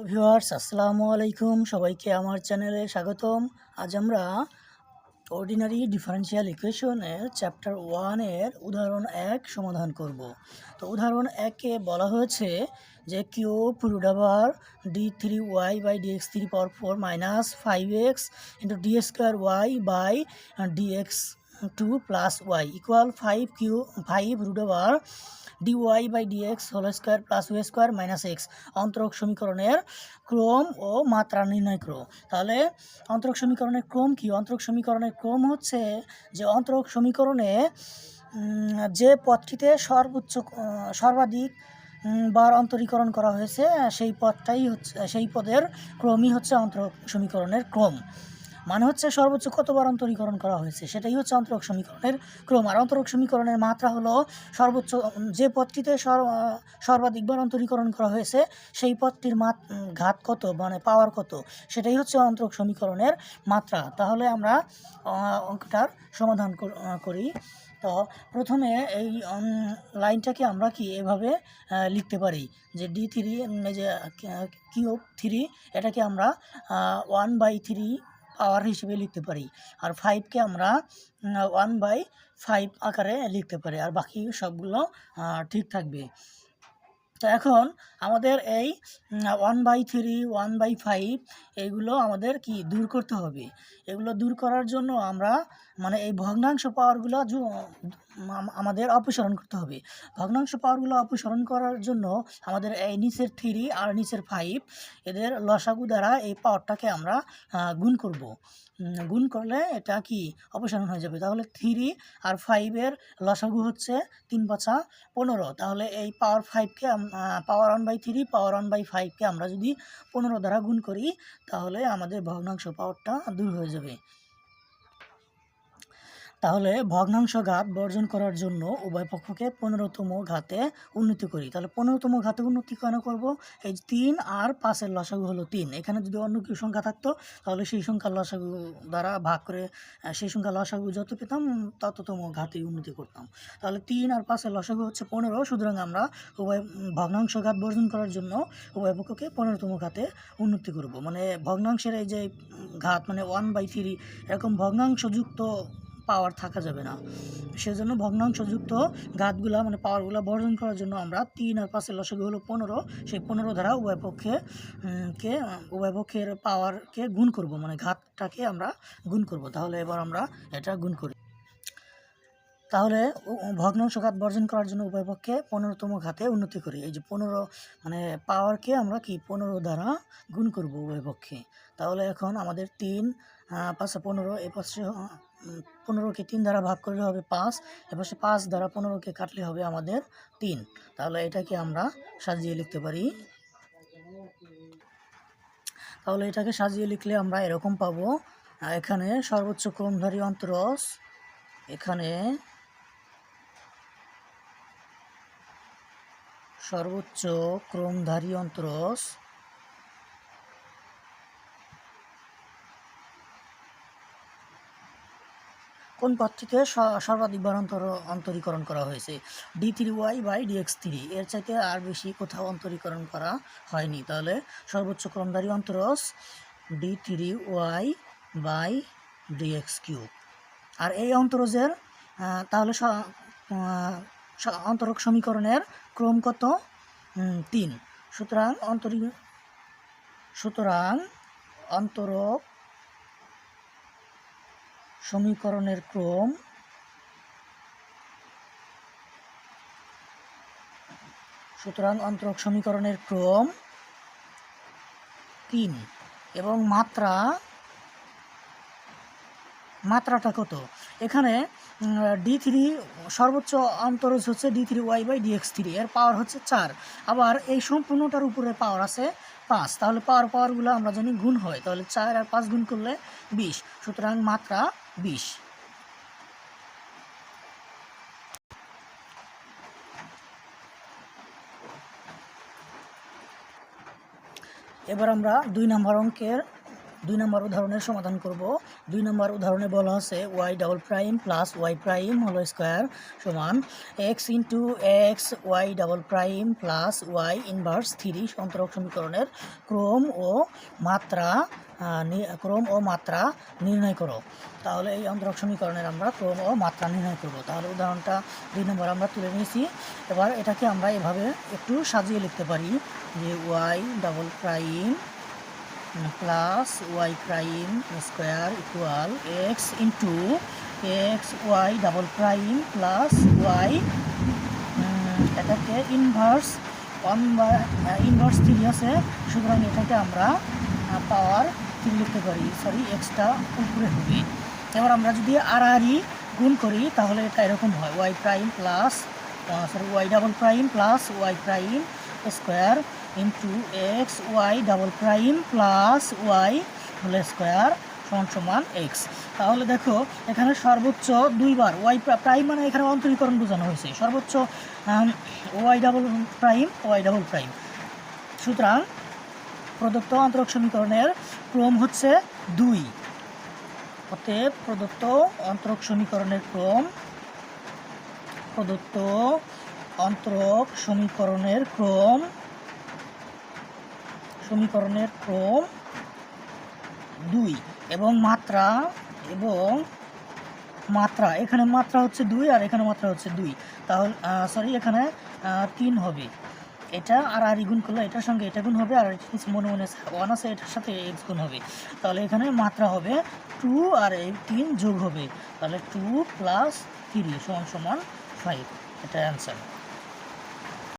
Viewers আসসালামু আলাইকুম, সবাইকে আমার চ্যানেলে স্বাগতম। আজ আমরা অর্ডিনারি ডিফারেনশিয়াল ইকুয়েশনের চ্যাপ্টার 1-এর উদাহরণ 1 সমাধান করব। তো উদাহরণ 1-এ বলা হয়েছে যে cube root over d3y by dx3 power 4 minus 5x into D square Y by dx2 plus Y equal 5 root over dy by dx whole square plus Y square minus X অন্তরক সমীকরণের ক্রম ও মাত্রা নির্ণয় করো। তাহলে অন্তরক সমীকরণের ক্রম কি? অন্তরক সমীকরণের ক্রম হচ্ছে যে অন্তরক সমীকরণে যে পদটিতে সর্বাধিক বার অন্তরীকরণ করা হয়েছে সেই পদের ক্রমই হচ্ছে অন্তরক সমীকরণের ক্রম। মানে হচ্ছে সর্বোচ্চ কতবার অন্তরীকরণ করা হয়েছে সেটাই হচ্ছে অন্তরক সমীকরণের ক্রম। আর অন্তরক সমীকরণের মাত্রা হলো সর্বোচ্চ যে পদটিতে সর্বাধিকবার অন্তরীকরণ করা হয়েছে সেই পদটির ঘাত কত, মানে পাওয়ার কত, সেটাই হচ্ছে অন্তরক সমীকরণের মাত্রা। তাহলে আমরা অঙ্কটার সমাধান করি। তো প্রথমে এই লাইনটাকে আমরা এভাবে লিখতে পারি যে d3 যে কিউব 3 এটাকে আমরা 1/3 পাওয়ার হিসেবে লিখতে পারি, আর 5কে আমরা 1/5 আকারে লিখতে পারি, আর বাকি সবগুলো ঠিক থাকবে। তো এখন আমাদের এই 1/3 1/5 এগুলো আমাদের দূর করতে হবে। এগুলো দূর করার জন্য আমরা এই ভগ্নাংশ পাওয়ারগুলো আমাদের অপসারণ করতে হবে। ভগ্নাংশ পাওয়ারগুলো অপসারণ করার জন্য আমাদের এই নিচের 3 আর নিচের 5 এদের লসাগু দ্বারা এই পাওয়ারটাকে আমরা গুণ করব। গুণ করলে এটা অপসারণ হয়ে যাবে। তাহলে 3 আর 5-এর লসাগু হচ্ছে 3 5 15। তাহলে এই পাওয়ার 5কে পাওয়ার 1/3 পাওয়ার 1/5কে আমরা যদি 15 দ্বারা গুণ করি তাহলে আমাদের ভগ্নাংশ পাওয়ারটা দূর হয়ে যাবে। তাহলে ভগ্নাংশ ঘাত বর্জন করার জন্য উভয় পক্ষকে 15তম ঘাতে উন্নতি করি। তাহলে 15তম ঘাতে উন্নতি কেন করব? এই 3 আর 5-এর লসাগু হলো 3। এখানে যদি অন্য কিছু সংখ্যা থাকতো তাহলে সেই সংখ্যার লসাগু দ্বারা ভাগ করে সেই সংখ্যার লসাগু যত পেতাম তততম ঘাতে উন্নতি করতাম। তাহলে 3 আর 5-এর লসাগু হচ্ছে 15। সুতরাং আমরা ভগ্নাংশ ঘাত বর্জন করার জন্য উভয় পক্ষকে 15তম ঘাতে উন্নতি করব। ভগ্নাংশের এই যে ঘাত 1/3 এরকম ভগ্নাংশযুক্ত পাওয়ার থাকা যাবে না। সেজন্য ভগ্নাংশযুক্ত ঘাতগুলা পাওয়ারগুলো বর্জন করার জন্য আমরা 3 আর 5-এর লসাগু হলো 15, সেই 15 দ্বারা উভয় পক্ষের পাওয়ারকে গুণ করব, ঘাতটাকে আমরা গুণ করব। তাহলে এবার আমরা এটা গুণ করি। তাহলে ভগ্নাংশ ঘাত বর্জন করার জন্য উভয় পক্ষে 15তম ঘাতে উন্নতি করি। এই যে 15 পাওয়ারকে আমরা 15 দ্বারা গুণ করব উভয় পক্ষে। তাহলে এখন আমাদের 3 5 15, এ পাশে 15কে 3 দ্বারা ভাগ করলে হবে 5, এপাশে 5 দ্বারা 15কে কাটলে হবে আমাদের 3। তাহলে এটাকে আমরা সাজিয়ে লিখতে পারি। তাহলে এটাকে সাজিয়ে লিখলে আমরা এরকম পাবো। এখানে সর্বোচ্চ ক্রমধারী অন্তরজ, এখানে সর্বোচ্চ ক্রমধারী অন্তরজ কোন পদটিতে সর্বাধিকবার অন্তরীকরণ করা হয়েছে? d3y বাই dx3, এর চাইতে আর বেশি কোথাও অন্তরীকরণ করা হয়নি। তাহলে সর্বোচ্চ ক্রমধারী অন্তরজ d3y বাই dx3। আর এই অন্তরজের তাহলে অন্তরক সমীকরণের ক্রম কত? 3। সুতরাং অন্তরক সমীকরণের ক্রম অন্তরক সমীকরণের ক্রম 3 এবং মাত্রাটা কত? এখানে d3 সর্বোচ্চ অন্তরজ হচ্ছে d3y বাই dx3, এর পাওয়ার হচ্ছে 4। আবার এই সম্পূর্ণটার উপরে পাওয়ার আছে 5। তাহলে পাওয়ারগুলো আমরা জানি গুণ হয়। তাহলে 4 আর 5 গুণ করলে 20। সুতরাং মাত্রা 20। এবার আমরা 2 নম্বর অঙ্কের 2 নম্বর উদাহরণের সমাধান করব। 2 নম্বর উদাহরণে বলা আছে y double prime plus y prime whole square সমান x into x y double prime plus y inverse 3 অন্তরক সমীকরণের ক্রম ও মাত্রা নির্ণয় করো। তাহলে এই অন্তরক সমীকরণের আমরা ক্রম ও মাত্রা নির্ণয় করব। তাহলে উদাহরণটা 2 নম্বর আমরা তুলে নিয়েছি। এবার এটাকে আমরা এভাবে একটু সাজিয়ে লিখতে পারি যে y double prime plus y prime square equal x into x y double prime plus y, এটাকে ইনভার্স 3 আছে, সুতরাং এটাকে আমরা পাওয়ার 3 লিখতে পারি, এক্সটা উপরে হবে। এবার আমরা যদি আড়াআড়ি গুণ করি তাহলে এটা এরকম হয় y prime plus y double prime plus y prime square into x y double prime plus y whole square সমান এক্স। তাহলে দেখো এখানে সর্বোচ্চ 2 বার ওয়াই প্রাইম মানে এখানে অন্তরীকরণ বোঝানো হয়েছে, সর্বোচ্চ ওয়াই ডাবল প্রাইম। সুতরাং প্রদত্ত অন্তরক সমীকরণের ক্রম হচ্ছে 2। অতএব প্রদত্ত অন্তরক সমীকরণের ক্রম 2 এবং মাত্রা এখানে মাত্রা হচ্ছে 2 আর এখানে মাত্রা হচ্ছে 2, তাহলে এখানে 3 হবে। এটা আর গুণ করলে এটার সঙ্গে এটা গুণ হবে, আর মনে 1 আছে এটার সাথে এক্স গুণ হবে। তাহলে এখানে মাত্রা হবে 2 আর এই 3 যোগ হবে, তাহলে 2 + 3 = 5। এটা অ্যান্সার।